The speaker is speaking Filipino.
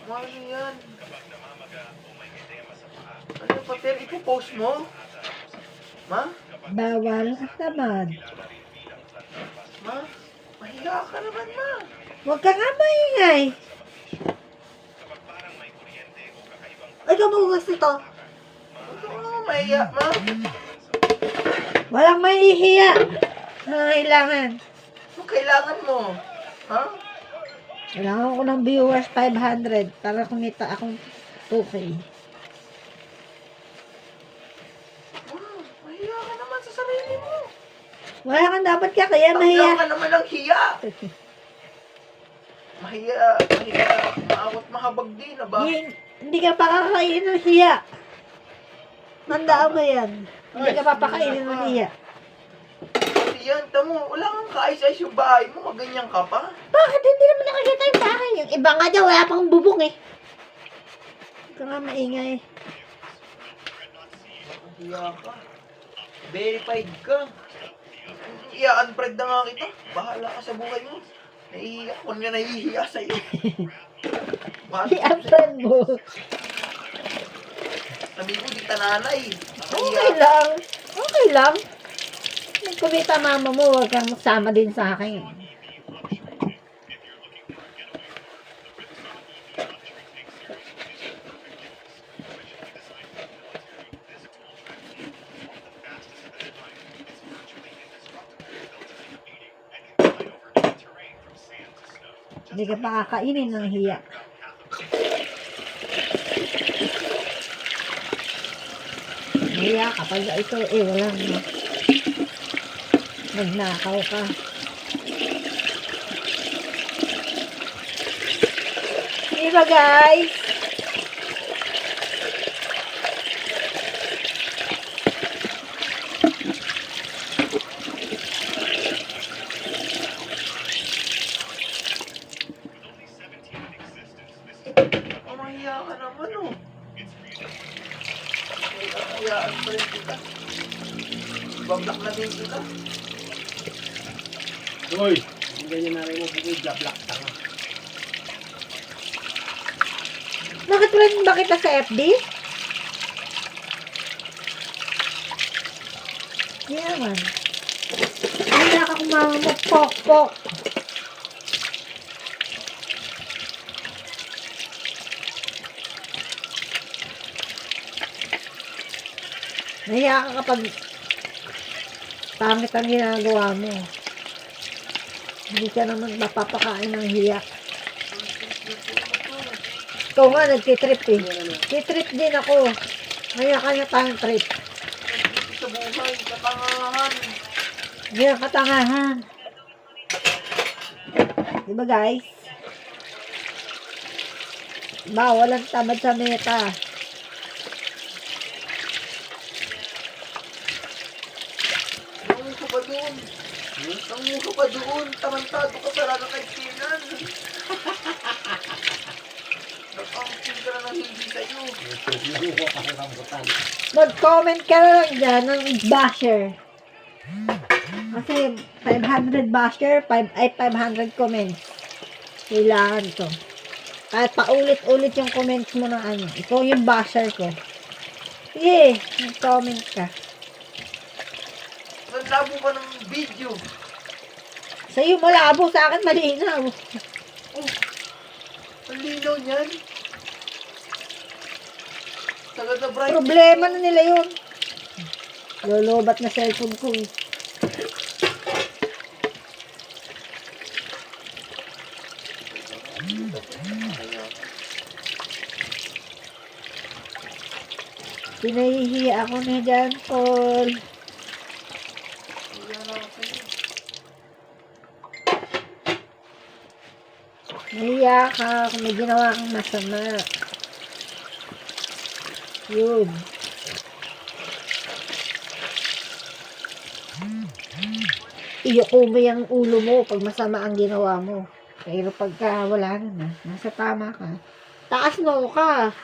Ano yan? Ano pa, pero ipopost mo? Ma? Bawal ang tamad. Ma? Mahiya ka naman, ma. Huwag ka nga maingay. Ay, kamugas nito. Ano mahiya, ma? Walang mahihiya. Kailangan. Ano kailangan mo? Ha? Kailangan ko ng viewers 500 para kumita akong 2K. Ma, mahiya ka naman sa sarili mo. Wala kang dapat ka, kaya mahiya. Ang ka naman ng hiya. Mahiya. Maawat mahabag din, ba? Hindi ka pakakainin ng hiya. Tandaan mo yan. Hindi ka papakainin ng hiya. Pati yan, tamo, wala kang kaayos-ayos yung bahay mo, maganyan ka pa. Bakit hindi naman nakikita yung bahay? Yung iba nga daw, wala pang bubong eh. Huwag ka nga maingay. Hiya ka. Verified ka. I-unfriend na nga kita. Bahala ka sa buhay mo. Nahihiya ko na nahihiya sa'yo. I-unfriend mo. Sabi ko, di tananay. Okay lang. Okay lang. Kumita mama mo, huwag kang magsama din sa akin. Hindi ka pa kakainin ng hiya. Hiya kapag ito, walang magnakaw ka. Diba guys? Mahiya ka naman, oh. I-unfriend kita. Bablock na din kita. Uy, hindi ganyan na rin mo bukoy, black tanga. Bakit rin ba kita sa FB? Yaman. Hindi ka kumamapok-pok. Nahiya ka kapag pangit ang ginagawa mo. Hindi ka naman mapapakain ng hiya. Ikaw nga, nagtitrip eh. Titrip din ako. Kanya-kanya tayong trip. Sa buhay, katangahan. Hindi ang katangahan. Diba guys? Bawal ang tamad sa meta. Nanguso pa doon. Nanguso pa doon. Tamantado ka pala na kay Sinan. Nagpangkin ka na ng hindi sa'yo. Mag-comment ka na lang dyan ng basher. Kasi 500 basher, 500 comments. Kailangan to. Kahit paulit-ulit yung comments mo na ano. Ikaw yung basher ko. Sige, mag-comment ka. Nandabo ka ng video. Sa'yo malabo, sa akin malinaw. Oh, ang linaw niyan. Sagad na bright. Problema na nila yun. Lolobat na cellphone ko eh. Pinahihiya ako na dyan, Paul. Nahiya ka kung may ginawa kang masama. Yun. Iyoko mo yung ulo mo pag masama ang ginawa mo. Pero pagka wala na, nasa tama ka. Taas mo ka.